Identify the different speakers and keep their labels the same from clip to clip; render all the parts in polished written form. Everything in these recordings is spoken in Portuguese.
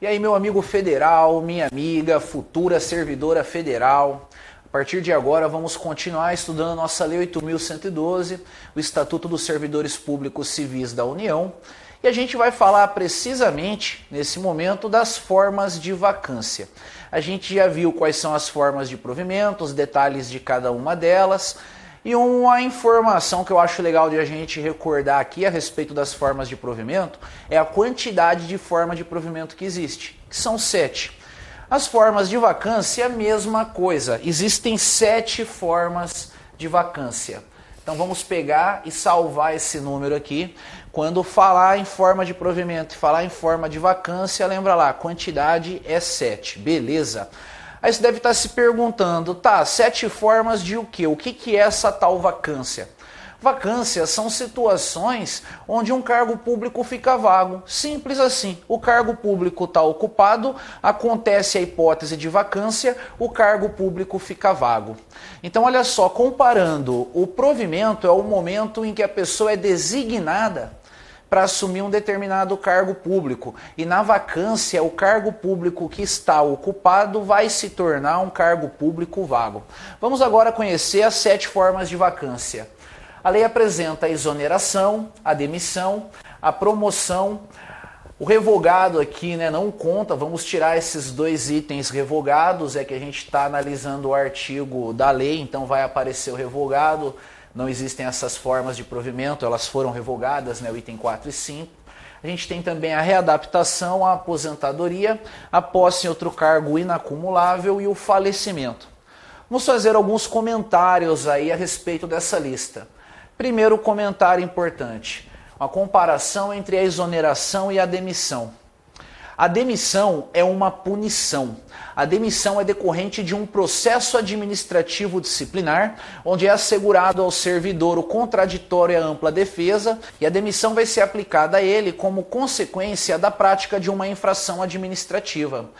Speaker 1: E aí, meu amigo federal, minha amiga, futura servidora federal, a partir de agora vamos continuar estudando nossa Lei 8.112, o Estatuto dos Servidores Públicos Civis da União, e a gente vai falar precisamente, nesse momento, das formas de vacância. A gente já viu quais são as formas de provimento, os detalhes de cada uma delas, e uma informação que eu acho legal de a gente recordar aqui a respeito das formas de provimento é a quantidade de forma de provimento que existe, que são 7. As formas de vacância é a mesma coisa, existem 7 formas de vacância. Então vamos pegar e salvar esse número aqui. Quando falar em forma de provimento e falar em forma de vacância, lembra lá, quantidade é 7, beleza? Aí você deve estar se perguntando, tá, 7 formas de o quê? O que é essa tal vacância? Vacâncias são situações onde um cargo público fica vago. Simples assim. O cargo público está ocupado, acontece a hipótese de vacância, o cargo público fica vago. Então, olha só, comparando, o provimento é o momento em que a pessoa é designada para assumir um determinado cargo público. E na vacância, o cargo público que está ocupado vai se tornar um cargo público vago. Vamos agora conhecer as 7 formas de vacância. A lei apresenta a exoneração, a demissão, a promoção. O revogado aqui, né, não conta, vamos tirar esses 2 itens revogados, é que a gente está analisando o artigo da lei, então vai aparecer o revogado. Não existem essas formas de provimento, elas foram revogadas, né, o item 4 e 5. A gente tem também a readaptação, a aposentadoria, a posse em outro cargo inacumulável e o falecimento. Vamos fazer alguns comentários aí a respeito dessa lista. Primeiro comentário importante, uma comparação entre a exoneração e a demissão. A demissão é uma punição. A demissão é decorrente de um processo administrativo disciplinar, onde é assegurado ao servidor o contraditório e a ampla defesa, e a demissão vai ser aplicada a ele como consequência da prática de uma infração administrativa.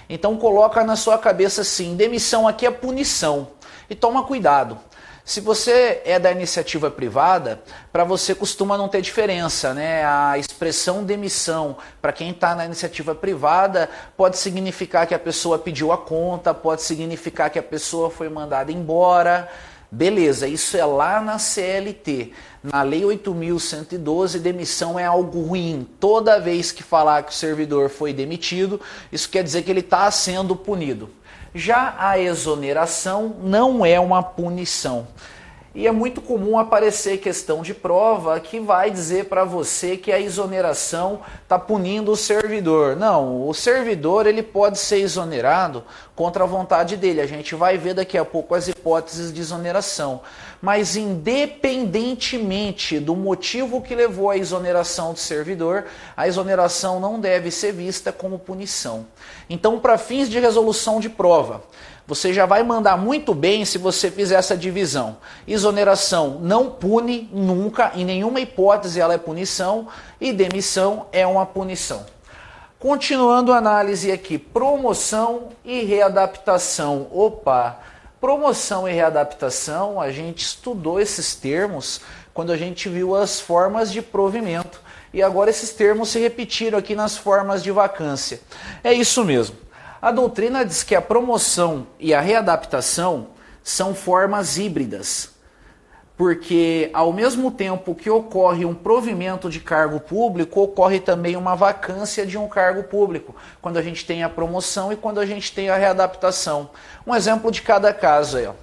Speaker 1: Então coloca na sua cabeça assim, demissão aqui é punição. E toma cuidado. Se você é da iniciativa privada, para você costuma não ter diferença, né? A expressão demissão, para quem está na iniciativa privada, pode significar que a pessoa pediu a conta, pode significar que a pessoa foi mandada embora. Beleza, isso é lá na CLT. Na Lei 8.112, demissão é algo ruim. Toda vez que falar que o servidor foi demitido, isso quer dizer que ele está sendo punido. Já a exoneração não é uma punição. E é muito comum aparecer questão de prova que vai dizer para você que a exoneração está punindo o servidor. Não, o servidor ele pode ser exonerado contra a vontade dele. A gente vai ver daqui a pouco as hipóteses de exoneração. Mas independentemente do motivo que levou à exoneração do servidor, a exoneração não deve ser vista como punição. Então, para fins de resolução de prova, você já vai mandar muito bem se você fizer essa divisão. Exoneração não pune nunca, em nenhuma hipótese ela é punição, e demissão é uma punição. Continuando a análise aqui, promoção e readaptação. Opa, promoção e readaptação, a gente estudou esses termos quando a gente viu as formas de provimento. E agora esses termos se repetiram aqui nas formas de vacância. É isso mesmo. A doutrina diz que a promoção e a readaptação são formas híbridas, porque ao mesmo tempo que ocorre um provimento de cargo público, ocorre também uma vacância de um cargo público, quando a gente tem a promoção e quando a gente tem a readaptação. Um exemplo de cada caso aí, ó.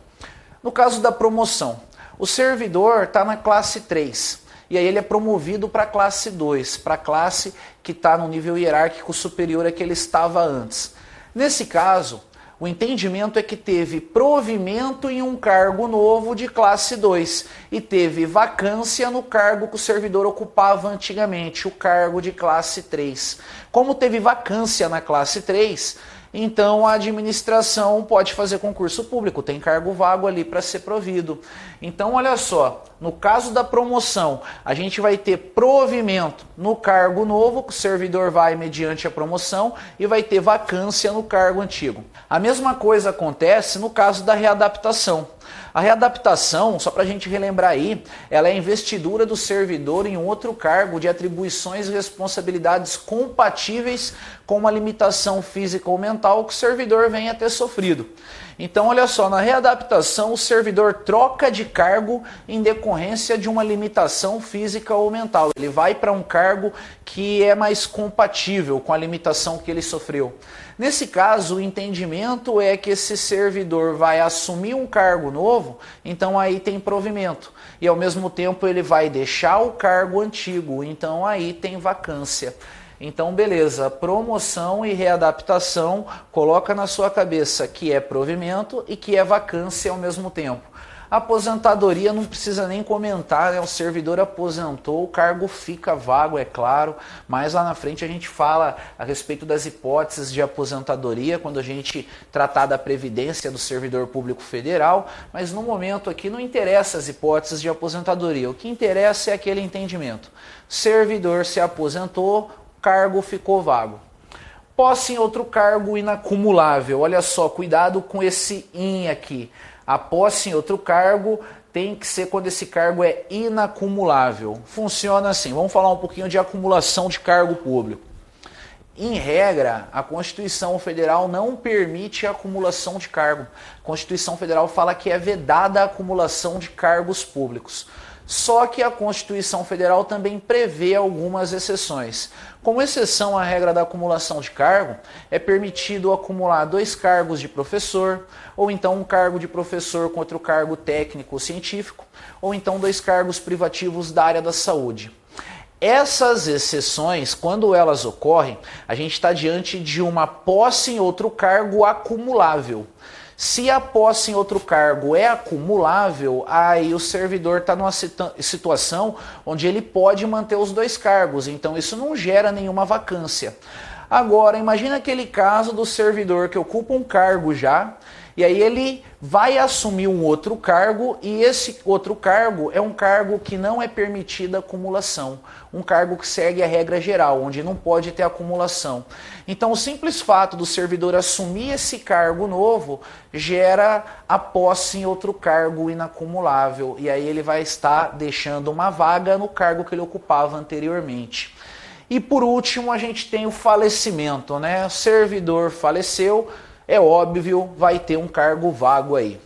Speaker 1: No caso da promoção, o servidor está na classe 3, e aí ele é promovido para a classe 2, para a classe que está no nível hierárquico superior a que ele estava antes. Nesse caso, o entendimento é que teve provimento em um cargo novo de classe 2 e teve vacância no cargo que o servidor ocupava antigamente, o cargo de classe 3. Como teve vacância na classe 3, então a administração pode fazer concurso público, tem cargo vago ali para ser provido. Então olha só, no caso da promoção, a gente vai ter provimento no cargo novo, que o servidor vai mediante a promoção, e vai ter vacância no cargo antigo. A mesma coisa acontece no caso da readaptação. A readaptação, só para a gente relembrar aí, ela é a investidura do servidor em um outro cargo de atribuições e responsabilidades compatíveis com uma limitação física ou mental que o servidor venha a ter sofrido. Então, olha só, na readaptação, o servidor troca de cargo em decorrência de uma limitação física ou mental. Ele vai para um cargo que é mais compatível com a limitação que ele sofreu. Nesse caso, o entendimento é que esse servidor vai assumir um cargo novo, então aí tem provimento. E ao mesmo tempo ele vai deixar o cargo antigo, então aí tem vacância. Então, beleza, promoção e readaptação, coloca na sua cabeça que é provimento e que é vacância ao mesmo tempo. Aposentadoria não precisa nem comentar, né? O servidor aposentou, o cargo fica vago, é claro, mas lá na frente a gente fala a respeito das hipóteses de aposentadoria, quando a gente tratar da previdência do servidor público federal, mas no momento aqui não interessa as hipóteses de aposentadoria, o que interessa é aquele entendimento. Servidor se aposentou, cargo ficou vago. Posse em outro cargo inacumulável. Olha só, cuidado com esse "in" aqui. A posse em outro cargo tem que ser quando esse cargo é inacumulável. Funciona assim. Vamos falar um pouquinho de acumulação de cargo público. Em regra, a Constituição Federal não permite a acumulação de cargo. A Constituição Federal fala que é vedada a acumulação de cargos públicos. Só que a Constituição Federal também prevê algumas exceções. Como exceção à regra da acumulação de cargo, é permitido acumular 2 cargos de professor, ou então um cargo de professor com outro cargo técnico ou científico, ou então 2 cargos privativos da área da saúde. Essas exceções, quando elas ocorrem, a gente está diante de uma posse em outro cargo acumulável. Se a posse em outro cargo é acumulável, aí o servidor está numa situação onde ele pode manter os 2 cargos, então isso não gera nenhuma vacância. Agora, imagina aquele caso do servidor que ocupa um cargo já, e aí ele vai assumir um outro cargo, e esse outro cargo é um cargo que não é permitida acumulação. Um cargo que segue a regra geral, onde não pode ter acumulação. Então o simples fato do servidor assumir esse cargo novo gera a posse em outro cargo inacumulável. E aí ele vai estar deixando uma vaga no cargo que ele ocupava anteriormente. E por último a gente tem o falecimento, né? O servidor faleceu, é óbvio, vai ter um cargo vago aí.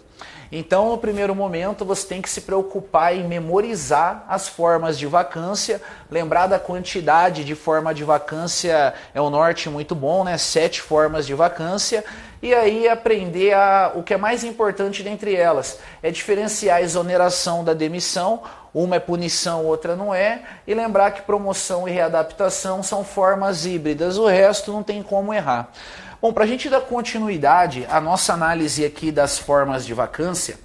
Speaker 1: Então, no primeiro momento, você tem que se preocupar em memorizar as formas de vacância, lembrar da quantidade de forma de vacância, é um norte muito bom, né? 7 formas de vacância, e aí aprender o que é mais importante dentre elas, é diferenciar a exoneração da demissão, uma é punição, outra não é, e lembrar que promoção e readaptação são formas híbridas, o resto não tem como errar. Bom, para a gente dar continuidade à nossa análise aqui das formas de vacância,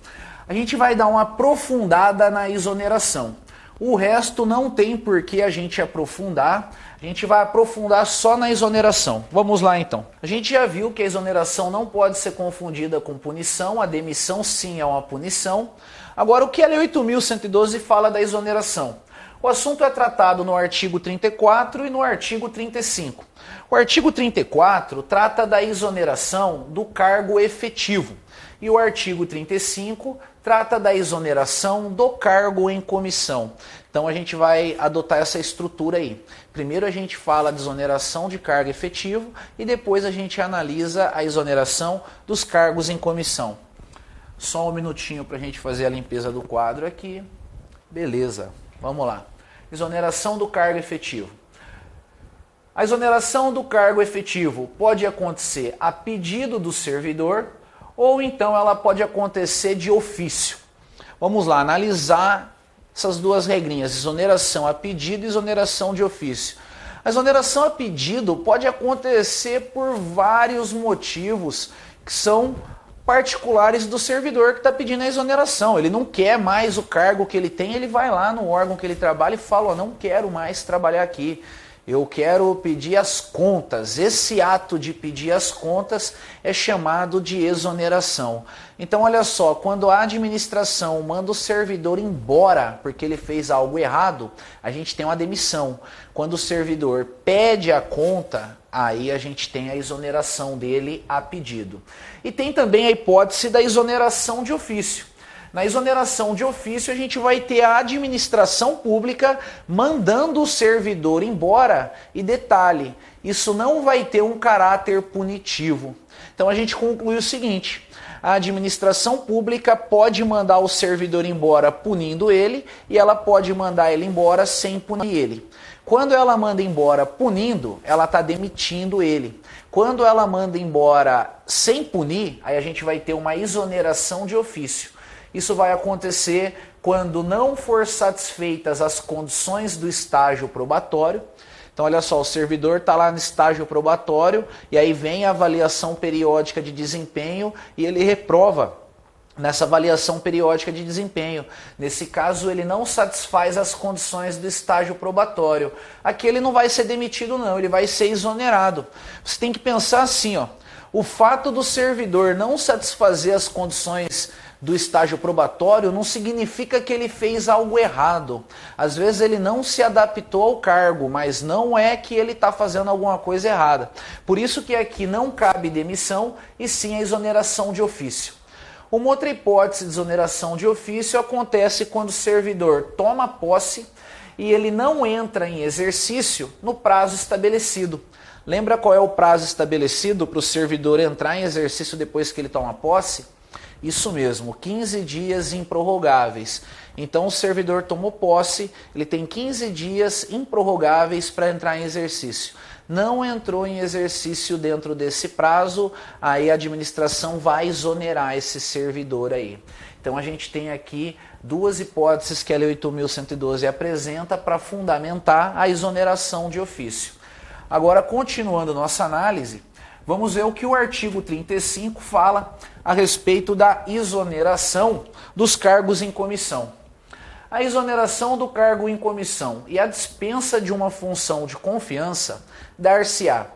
Speaker 1: a gente vai dar uma aprofundada na exoneração. O resto não tem por que a gente aprofundar, a gente vai aprofundar só na exoneração. Vamos lá então. A gente já viu que a exoneração não pode ser confundida com punição, a demissão sim é uma punição. Agora, o que a Lei 8.112 fala da exoneração? O assunto é tratado no artigo 34 e no artigo 35. O artigo 34 trata da exoneração do cargo efetivo e o artigo 35 trata da exoneração do cargo em comissão. Então a gente vai adotar essa estrutura aí. Primeiro a gente fala de exoneração de cargo efetivo e depois a gente analisa a exoneração dos cargos em comissão. Só um minutinho para a gente fazer a limpeza do quadro aqui. Beleza, vamos lá. Exoneração do cargo efetivo. A exoneração do cargo efetivo pode acontecer a pedido do servidor ou então ela pode acontecer de ofício. Vamos lá, analisar essas duas regrinhas, exoneração a pedido e exoneração de ofício. A exoneração a pedido pode acontecer por vários motivos que são particulares do servidor que está pedindo a exoneração. Ele não quer mais o cargo que ele tem, ele vai lá no órgão que ele trabalha e fala, não quero mais trabalhar aqui. Eu quero pedir as contas. Esse ato de pedir as contas é chamado de exoneração. Então, olha só, quando a administração manda o servidor embora porque ele fez algo errado, a gente tem uma demissão. Quando o servidor pede a conta, aí a gente tem a exoneração dele a pedido. E tem também a hipótese da exoneração de ofício. Na exoneração de ofício, a gente vai ter a administração pública mandando o servidor embora. E detalhe, isso não vai ter um caráter punitivo. Então a gente conclui o seguinte: a administração pública pode mandar o servidor embora punindo ele e ela pode mandar ele embora sem punir ele. Quando ela manda embora punindo, ela está demitindo ele. Quando ela manda embora sem punir, aí a gente vai ter uma exoneração de ofício. Isso vai acontecer quando não for satisfeitas as condições do estágio probatório. Então, olha só, o servidor está lá no estágio probatório e aí vem a avaliação periódica de desempenho e ele reprova nessa avaliação periódica de desempenho. Nesse caso, ele não satisfaz as condições do estágio probatório. Aqui ele não vai ser demitido não, ele vai ser exonerado. Você tem que pensar assim, ó, o fato do servidor não satisfazer as condições do estágio probatório não significa que ele fez algo errado. Às vezes ele não se adaptou ao cargo, mas não é que ele está fazendo alguma coisa errada. Por isso que aqui não cabe demissão e sim a exoneração de ofício. Uma outra hipótese de exoneração de ofício acontece quando o servidor toma posse e ele não entra em exercício no prazo estabelecido. Lembra qual é o prazo estabelecido para o servidor entrar em exercício depois que ele toma posse? Isso mesmo, 15 dias improrrogáveis. Então o servidor tomou posse, ele tem 15 dias improrrogáveis para entrar em exercício. Não entrou em exercício dentro desse prazo, aí a administração vai exonerar esse servidor aí. Então a gente tem aqui duas hipóteses que a Lei 8.112 apresenta para fundamentar a exoneração de ofício. Agora, continuando nossa análise, vamos ver o que o artigo 35 fala a respeito da exoneração dos cargos em comissão. A exoneração do cargo em comissão e a dispensa de uma função de confiança dar-se-á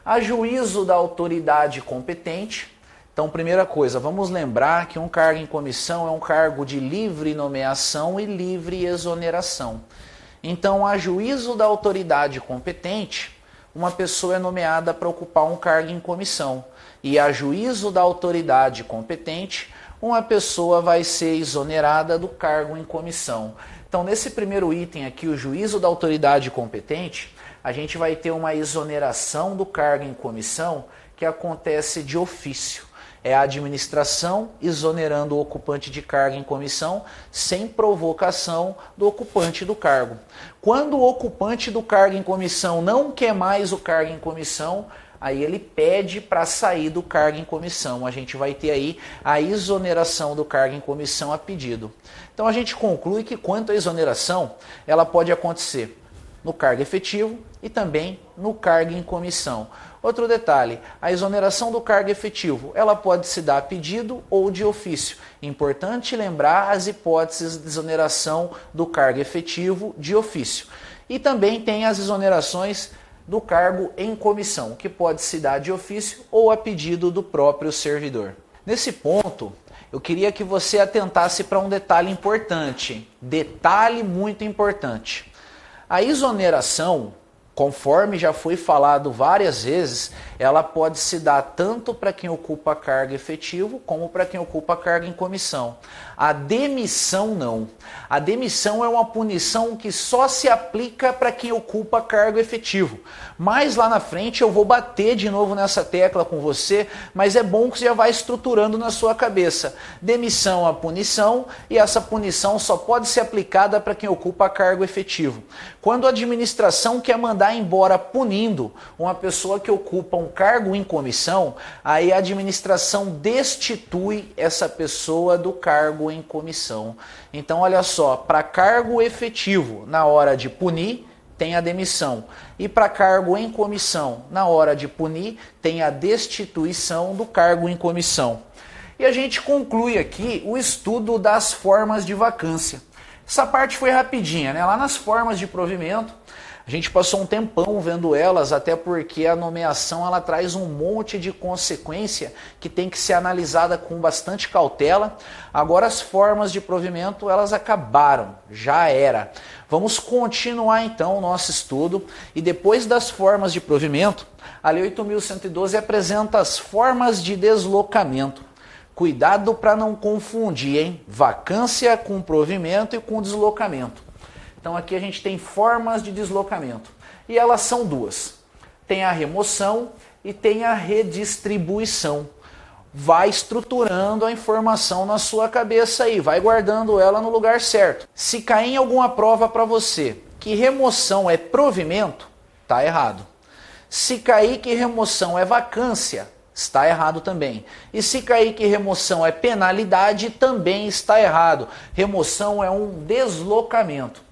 Speaker 1: a juízo da autoridade competente. Então, primeira coisa, vamos lembrar que um cargo em comissão é um cargo de livre nomeação e livre exoneração. Então, a juízo da autoridade competente, uma pessoa é nomeada para ocupar um cargo em comissão. E a juízo da autoridade competente, uma pessoa vai ser exonerada do cargo em comissão. Então, nesse primeiro item aqui, o juízo da autoridade competente, a gente vai ter uma exoneração do cargo em comissão que acontece de ofício. É a administração exonerando o ocupante de cargo em comissão sem provocação do ocupante do cargo. Quando o ocupante do cargo em comissão não quer mais o cargo em comissão, aí ele pede para sair do cargo em comissão. A gente vai ter aí a exoneração do cargo em comissão a pedido. Então a gente conclui que quanto à exoneração, ela pode acontecer no cargo efetivo e também no cargo em comissão. Outro detalhe, a exoneração do cargo efetivo, ela pode se dar a pedido ou de ofício. Importante lembrar as hipóteses de exoneração do cargo efetivo de ofício. E também tem as exonerações do cargo em comissão, que pode se dar de ofício ou a pedido do próprio servidor. Nesse ponto, eu queria que você atentasse para um detalhe importante, detalhe muito importante. A exoneração, conforme já foi falado várias vezes, ela pode se dar tanto para quem ocupa cargo efetivo como para quem ocupa cargo em comissão. A demissão não. A demissão é uma punição que só se aplica para quem ocupa cargo efetivo. Mas lá na frente eu vou bater de novo nessa tecla com você, mas é bom que você já vai estruturando na sua cabeça. Demissão é a punição e essa punição só pode ser aplicada para quem ocupa cargo efetivo. Quando a administração quer mandar embora punindo uma pessoa que ocupa um cargo em comissão, aí a administração destitui essa pessoa do cargo em comissão. Então, olha só, para cargo efetivo, na hora de punir, tem a demissão. E para cargo em comissão, na hora de punir, tem a destituição do cargo em comissão. E a gente conclui aqui o estudo das formas de vacância. Essa parte foi rapidinha, né? Lá nas formas de provimento, a gente passou um tempão vendo elas, até porque a nomeação ela traz um monte de consequência que tem que ser analisada com bastante cautela. Agora as formas de provimento elas acabaram, já era. Vamos continuar então o nosso estudo e depois das formas de provimento, a Lei 8.112 apresenta as formas de deslocamento. Cuidado para não confundir, hein? Vacância com provimento e com deslocamento. Então aqui a gente tem formas de deslocamento. E elas são duas. Tem a remoção e tem a redistribuição. Vai estruturando a informação na sua cabeça aí, vai guardando ela no lugar certo. Se cair em alguma prova para você que remoção é provimento, está errado. Se cair que remoção é vacância, está errado também. E se cair que remoção é penalidade, também está errado. Remoção é um deslocamento.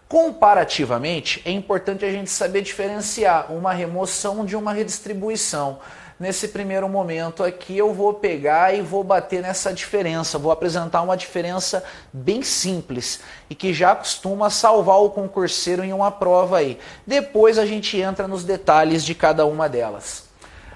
Speaker 1: Comparativamente, é importante a gente saber diferenciar uma remoção de uma redistribuição. Nesse primeiro momento aqui eu vou pegar e vou bater nessa diferença, vou apresentar uma diferença bem simples e que já costuma salvar o concurseiro em uma prova aí. Depois a gente entra nos detalhes de cada uma delas.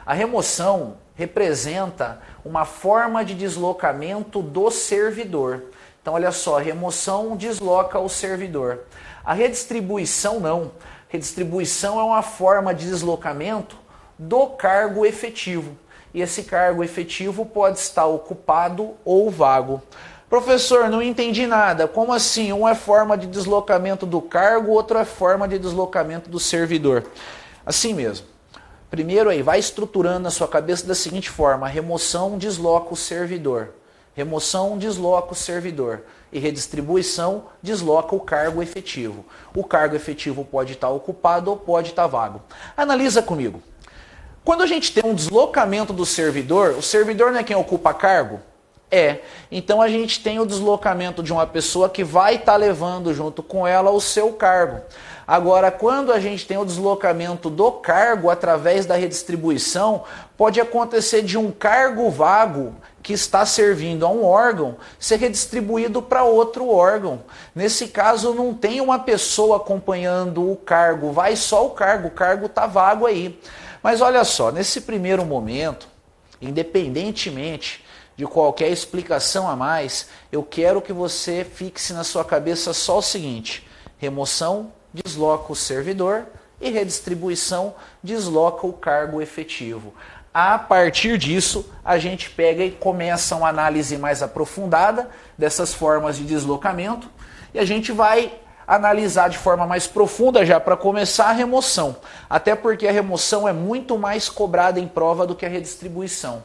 Speaker 1: A remoção representa uma forma de deslocamento do servidor. Então olha só, a remoção desloca o servidor. A redistribuição não. Redistribuição é uma forma de deslocamento do cargo efetivo. E esse cargo efetivo pode estar ocupado ou vago. Professor, não entendi nada. Como assim? Um é forma de deslocamento do cargo, outro é forma de deslocamento do servidor. Assim mesmo. Primeiro aí, vai estruturando na sua cabeça da seguinte forma: a remoção desloca o servidor. Remoção desloca o servidor. E redistribuição desloca o cargo efetivo. O cargo efetivo pode estar ocupado ou pode estar vago. Analisa comigo. Quando a gente tem um deslocamento do servidor, o servidor não é quem ocupa cargo? É. Então a gente tem o deslocamento de uma pessoa que vai estar levando junto com ela o seu cargo. Agora, quando a gente tem o deslocamento do cargo através da redistribuição, pode acontecer de um cargo vago que está servindo a um órgão ser redistribuído para outro órgão. Nesse caso, não tem uma pessoa acompanhando o cargo, vai só o cargo está vago aí. Mas olha só, nesse primeiro momento, independentemente de qualquer explicação a mais, eu quero que você fixe na sua cabeça só o seguinte: remoção desloca o servidor e redistribuição desloca o cargo efetivo. A partir disso, a gente pega e começa uma análise mais aprofundada dessas formas de deslocamento e a gente vai analisar de forma mais profunda já para começar a remoção. Até porque a remoção é muito mais cobrada em prova do que a redistribuição.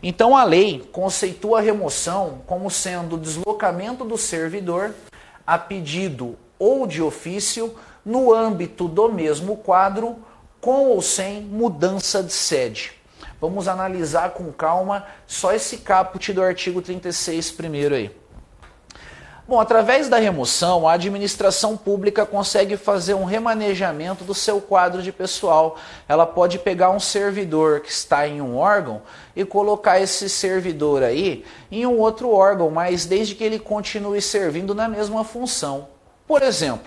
Speaker 1: Então a lei conceitua a remoção como sendo o deslocamento do servidor a pedido ou de ofício no âmbito do mesmo quadro, com ou sem mudança de sede. Vamos analisar com calma só esse caput do artigo 36 primeiro aí. Bom, através da remoção, a administração pública consegue fazer um remanejamento do seu quadro de pessoal. Ela pode pegar um servidor que está em um órgão e colocar esse servidor aí em um outro órgão, mas desde que ele continue servindo na mesma função. Por exemplo,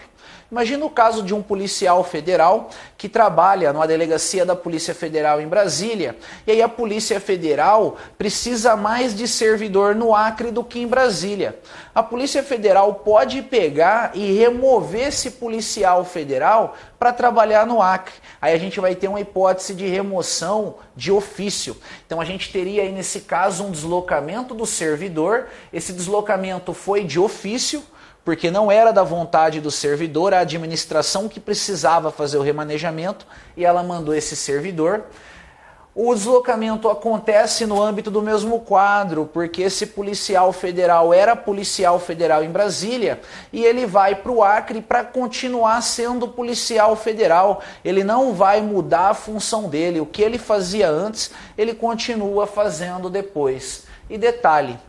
Speaker 1: imagina o caso de um policial federal que trabalha numa delegacia da Polícia Federal em Brasília, e aí a Polícia Federal precisa mais de servidor no Acre do que em Brasília. A Polícia Federal pode pegar e remover esse policial federal para trabalhar no Acre. Aí a gente vai ter uma hipótese de remoção de ofício. Então a gente teria aí nesse caso um deslocamento do servidor, esse deslocamento foi de ofício, porque não era da vontade do servidor, a administração que precisava fazer o remanejamento e ela mandou esse servidor. O deslocamento acontece no âmbito do mesmo quadro, porque esse policial federal era policial federal em Brasília e ele vai para o Acre para continuar sendo policial federal. Ele não vai mudar a função dele. O que ele fazia antes, ele continua fazendo depois. E detalhe,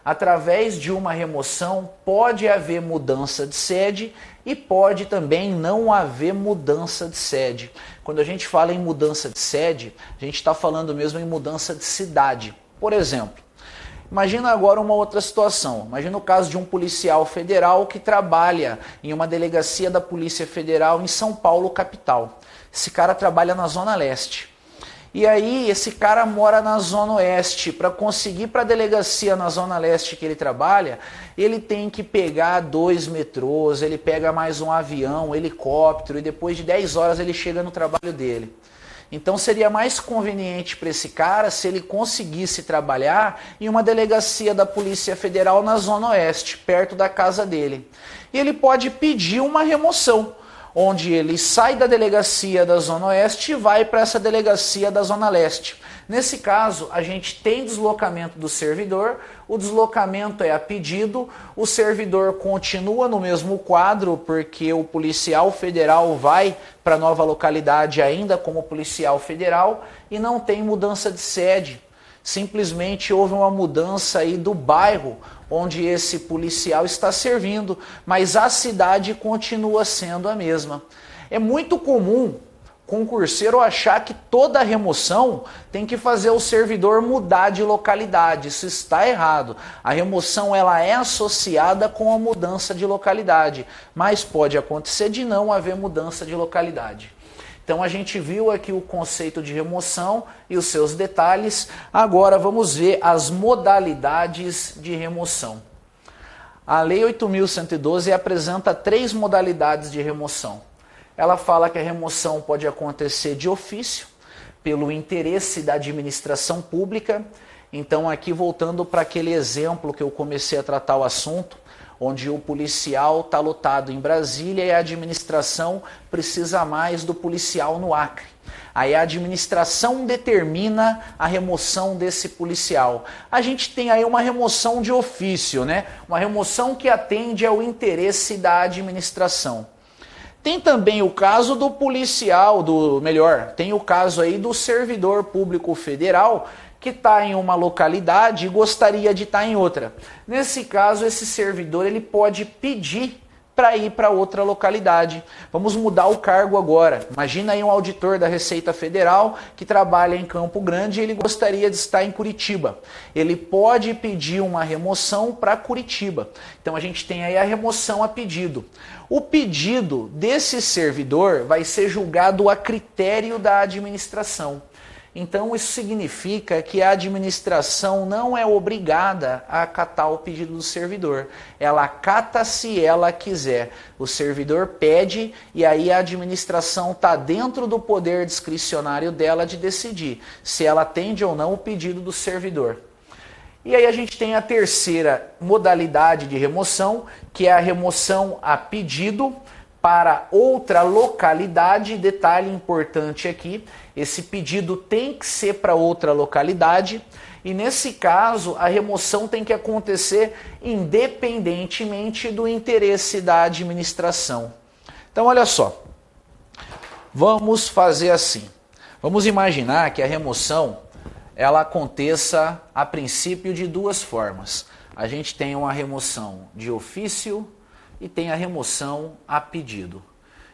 Speaker 1: através de uma remoção pode haver mudança de sede e pode também não haver mudança de sede. Quando a gente fala em mudança de sede, a gente está falando mesmo em mudança de cidade. Por exemplo, imagina agora uma outra situação. Imagina o caso de um policial federal que trabalha em uma delegacia da Polícia Federal em São Paulo, capital. Esse cara trabalha na Zona Leste. E aí esse cara mora na Zona Oeste. Para conseguir para a delegacia na Zona Leste que ele trabalha, ele tem que pegar 2 metrôs, ele pega mais um avião, um helicóptero, e depois de 10 horas ele chega no trabalho dele. Então seria mais conveniente para esse cara se ele conseguisse trabalhar em uma delegacia da Polícia Federal na Zona Oeste, perto da casa dele. E ele pode pedir uma remoção, onde ele sai da delegacia da Zona Oeste e vai para essa delegacia da Zona Leste. Nesse caso, a gente tem deslocamento do servidor, o deslocamento é a pedido, o servidor continua no mesmo quadro, porque o policial federal vai para a nova localidade ainda como policial federal e não tem mudança de sede. Simplesmente houve uma mudança aí do bairro onde esse policial está servindo, mas a cidade continua sendo a mesma. É muito comum concurseiro achar que toda remoção tem que fazer o servidor mudar de localidade. Isso está errado. A remoção ela é associada com a mudança de localidade, mas pode acontecer de não haver mudança de localidade. Então a gente viu aqui o conceito de remoção e os seus detalhes. Agora vamos ver as modalidades de remoção. A Lei 8.112 apresenta 3 modalidades de remoção. Ela fala que a remoção pode acontecer de ofício, pelo interesse da administração pública. Então aqui voltando para aquele exemplo que eu comecei a tratar o assunto, onde o policial está lotado em Brasília e a administração precisa mais do policial no Acre. Aí a administração determina a remoção desse policial. A gente tem aí uma remoção de ofício, né? Uma remoção que atende ao interesse da administração. Tem também o caso do policial, tem o caso aí do servidor público federal que está em uma localidade e gostaria de estar em outra. Nesse caso, esse servidor ele pode pedir para ir para outra localidade. Vamos mudar o cargo agora. Imagina aí um auditor da Receita Federal que trabalha em Campo Grande e ele gostaria de estar em Curitiba. Ele pode pedir uma remoção para Curitiba. Então a gente tem aí a remoção a pedido. O pedido desse servidor vai ser julgado a critério da administração. Então isso significa que a administração não é obrigada a acatar o pedido do servidor. Ela acata se ela quiser. O servidor pede e aí a administração está dentro do poder discricionário dela de decidir se ela atende ou não o pedido do servidor. E aí a gente tem a terceira modalidade de remoção, que é a remoção a pedido para outra localidade. Detalhe importante aqui, esse pedido tem que ser para outra localidade e nesse caso a remoção tem que acontecer independentemente do interesse da administração. Então olha só, vamos fazer assim, vamos imaginar que a remoção ela aconteça a princípio de 2 formas. A gente tem uma remoção de ofício e tem a remoção a pedido.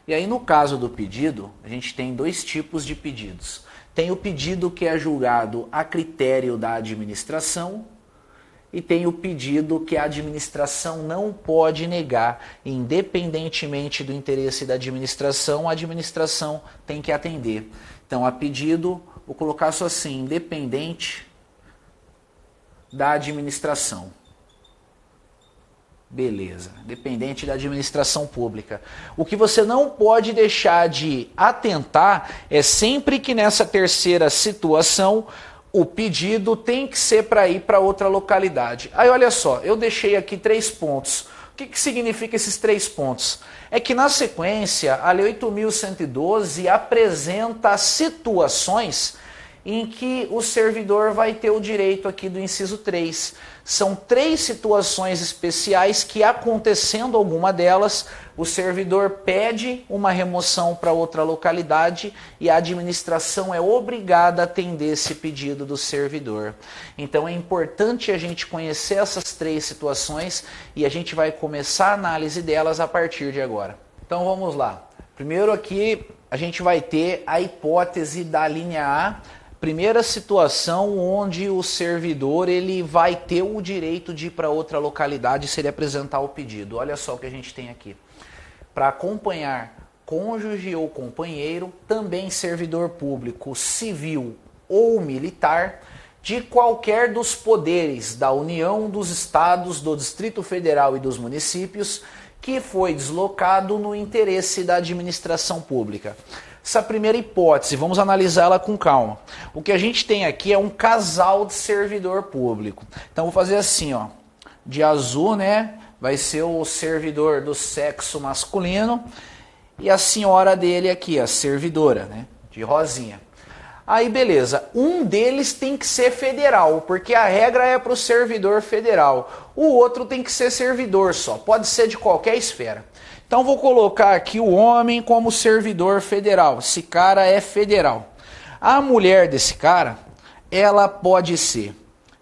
Speaker 1: E aí no caso do pedido, a gente tem 2 tipos de pedidos. Tem o pedido que é julgado a critério da administração e tem o pedido que a administração não pode negar, independentemente do interesse da administração, a administração tem que atender. Então a pedido, vou colocar só assim, independente da administração. Beleza, dependente da administração pública. O que você não pode deixar de atentar é sempre que nessa terceira situação o pedido tem que ser para ir para outra localidade. Aí olha só, eu deixei aqui 3 pontos. O que significa esses 3 pontos? É que na sequência a Lei 8.112 apresenta situações em que o servidor vai ter o direito aqui do inciso 3. São 3 situações especiais que, acontecendo alguma delas, o servidor pede uma remoção para outra localidade e a administração é obrigada a atender esse pedido do servidor. Então é importante a gente conhecer essas 3 situações e a gente vai começar a análise delas a partir de agora. Então vamos lá. Primeiro aqui a gente vai ter a hipótese da linha A. Primeira situação onde o servidor ele vai ter o direito de ir para outra localidade se ele apresentar o pedido. Olha só o que a gente tem aqui. Para acompanhar cônjuge ou companheiro, também servidor público, civil ou militar, de qualquer dos poderes da União, dos Estados, do Distrito Federal e dos municípios, que foi deslocado no interesse da administração pública. essa primeira hipótese, vamos analisá-la com calma. O que a gente tem aqui é um casal de servidor público. Então vou fazer assim, ó, de azul, né, vai ser o servidor do sexo masculino e a senhora dele aqui, a servidora, né, de rosinha. Aí beleza, um deles tem que ser federal, porque a regra é para o servidor federal. O outro tem que ser servidor só, pode ser de qualquer esfera. Então vou colocar aqui o homem como servidor federal, esse cara é federal. A mulher desse cara, ela pode ser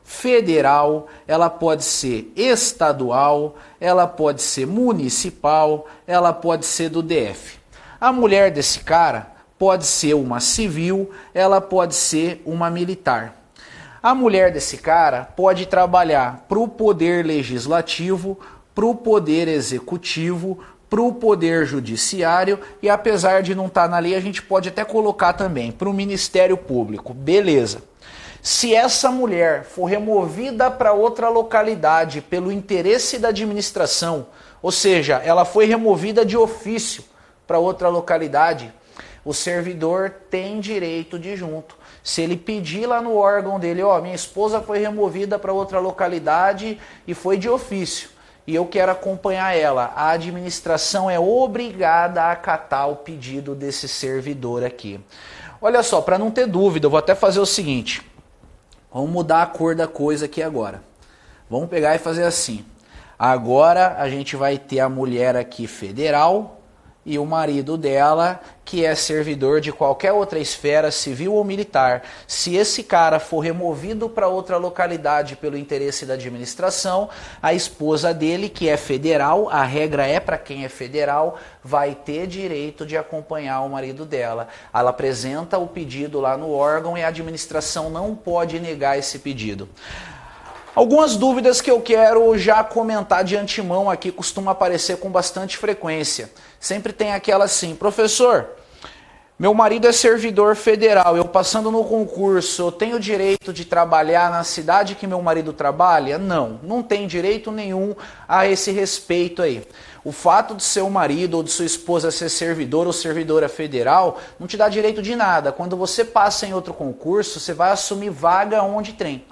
Speaker 1: federal, ela pode ser estadual, ela pode ser municipal, ela pode ser do DF. A mulher desse cara pode ser uma civil, ela pode ser uma militar. A mulher desse cara pode trabalhar para o poder legislativo, para o poder executivo, para o poder judiciário e apesar de não estar na lei, a gente pode até colocar também para o Ministério Público. Beleza. Se essa mulher for removida para outra localidade pelo interesse da administração, ou seja, ela foi removida de ofício para outra localidade, o servidor tem direito de ir junto. Se ele pedir lá no órgão dele, ó, minha esposa foi removida para outra localidade e foi de ofício, e eu quero acompanhar ela, a administração é obrigada a acatar o pedido desse servidor aqui. Olha só, para não ter dúvida, eu vou até fazer o seguinte. Vamos mudar a cor da coisa aqui agora. Vamos pegar e fazer assim. Agora a gente vai ter a mulher aqui federal e o marido dela, que é servidor de qualquer outra esfera, civil ou militar. Se esse cara for removido para outra localidade pelo interesse da administração, a esposa dele, que é federal, a regra é para quem é federal, vai ter direito de acompanhar o marido dela. Ela apresenta o pedido lá no órgão e a administração não pode negar esse pedido. Algumas dúvidas que eu quero já comentar de antemão aqui, costuma aparecer com bastante frequência. Sempre tem aquela assim, professor, meu marido é servidor federal, eu passando no concurso, eu tenho direito de trabalhar na cidade que meu marido trabalha? Não, não tem direito nenhum a esse respeito aí. O fato de seu marido ou de sua esposa ser servidor ou servidora federal não te dá direito de nada. Quando você passa em outro concurso, você vai assumir vaga onde tem.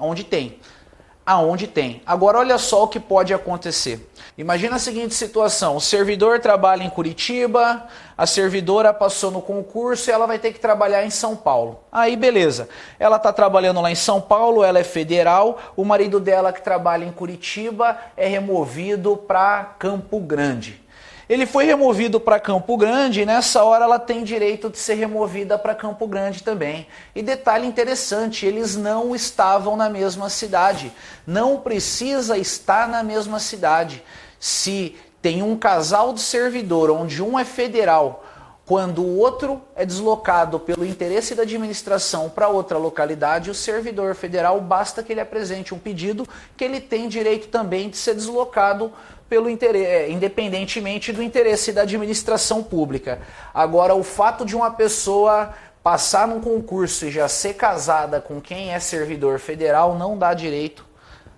Speaker 1: Aonde tem. Agora olha só o que pode acontecer. Imagina a seguinte situação, o servidor trabalha em Curitiba, a servidora passou no concurso e ela vai ter que trabalhar em São Paulo. Aí beleza, ela está trabalhando lá em São Paulo, ela é federal, o marido dela que trabalha em Curitiba é removido para Campo Grande. Ele foi removido para Campo Grande e nessa hora ela tem direito de ser removida para Campo Grande também. E detalhe interessante, eles não estavam na mesma cidade. Não precisa estar na mesma cidade. Se tem um casal de servidor onde um é federal, quando o outro é deslocado pelo interesse da administração para outra localidade, o servidor federal basta que ele apresente um pedido que ele tem direito também de ser deslocado pelo interesse, independentemente do interesse da administração pública. Agora, o fato de uma pessoa passar num concurso e já ser casada com quem é servidor federal não dá direito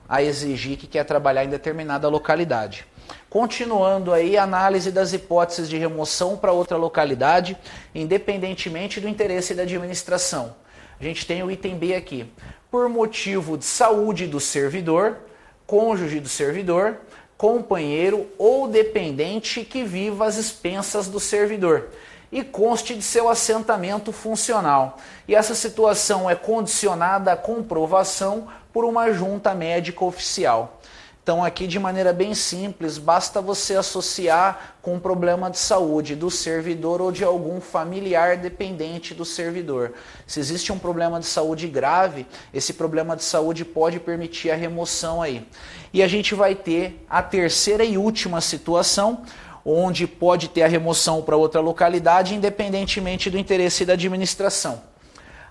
Speaker 1: a exigir que quer trabalhar em determinada localidade. Continuando aí, análise das hipóteses de remoção para outra localidade, independentemente do interesse da administração. A gente tem o item B aqui. Por motivo de saúde do servidor, cônjuge do servidor, companheiro ou dependente que viva às expensas do servidor e conste de seu assentamento funcional. E essa situação é condicionada à comprovação por uma junta médica oficial. Então aqui de maneira bem simples, basta você associar com um problema de saúde do servidor ou de algum familiar dependente do servidor. Se existe um problema de saúde grave, esse problema de saúde pode permitir a remoção aí. E a gente vai ter a terceira e última situação, onde pode ter a remoção para outra localidade, independentemente do interesse da administração.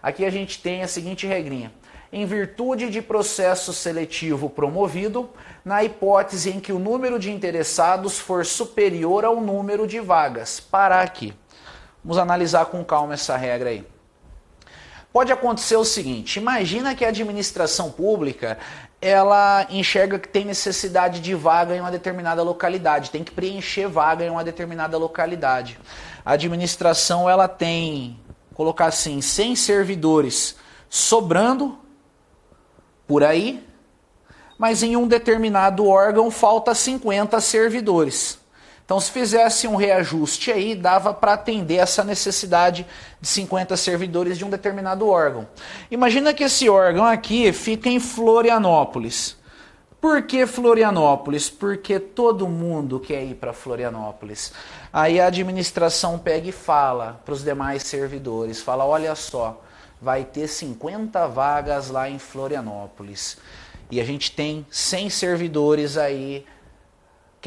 Speaker 1: Aqui a gente tem a seguinte regrinha. Em virtude de processo seletivo promovido, na hipótese em que o número de interessados for superior ao número de vagas. Parar aqui. Vamos analisar com calma essa regra aí. Pode acontecer o seguinte, imagina que a administração pública, ela enxerga que tem necessidade de vaga em uma determinada localidade, tem que preencher vaga em uma determinada localidade. A administração, ela tem, colocar assim, 100 servidores sobrando por aí, mas em um determinado órgão falta 50 servidores. Então, se fizesse um reajuste aí, dava para atender essa necessidade de 50 servidores de um determinado órgão. Imagina que esse órgão aqui fica em Florianópolis. Por que Florianópolis? Porque todo mundo quer ir para Florianópolis. Aí a administração pega e fala para os demais servidores, fala, olha só, vai ter 50 vagas lá em Florianópolis. E a gente tem 100 servidores aí.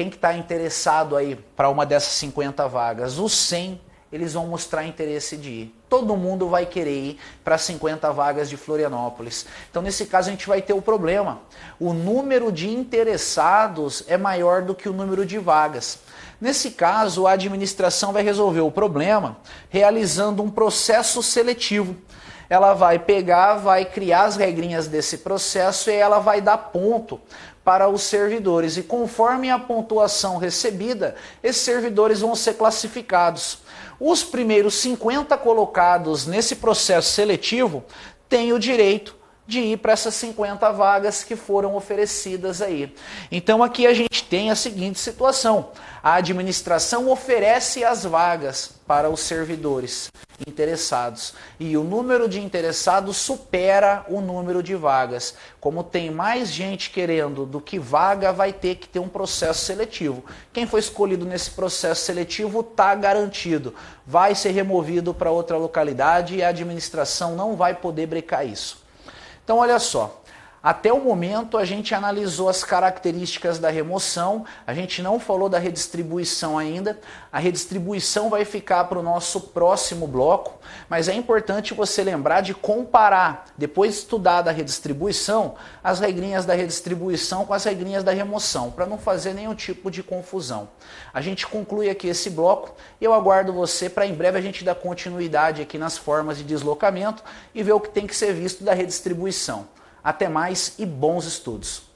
Speaker 1: Quem que está interessado aí para uma dessas 50 vagas? Os 100, eles vão mostrar interesse de ir. Todo mundo vai querer ir para 50 vagas de Florianópolis. Então, nesse caso, a gente vai ter o problema. O número de interessados é maior do que o número de vagas. Nesse caso, a administração vai resolver o problema realizando um processo seletivo. Ela vai pegar, vai criar as regrinhas desse processo e ela vai dar ponto para os servidores. E conforme a pontuação recebida, esses servidores vão ser classificados. Os primeiros 50 colocados nesse processo seletivo têm o direito de ir para essas 50 vagas que foram oferecidas aí. Então aqui a gente tem a seguinte situação. A administração oferece as vagas para os servidores interessados. E o número de interessados supera o número de vagas. Como tem mais gente querendo do que vaga, vai ter que ter um processo seletivo. Quem foi escolhido nesse processo seletivo está garantido. Vai ser removido para outra localidade e a administração não vai poder brecar isso. Então, olha só, até o momento a gente analisou as características da remoção, a gente não falou da redistribuição ainda, a redistribuição vai ficar para o nosso próximo bloco, mas é importante você lembrar de comparar, depois de estudar da redistribuição, as regrinhas da redistribuição com as regrinhas da remoção, para não fazer nenhum tipo de confusão. A gente conclui aqui esse bloco e eu aguardo você para em breve a gente dar continuidade aqui nas formas de deslocamento e ver o que tem que ser visto da redistribuição. Até mais e bons estudos!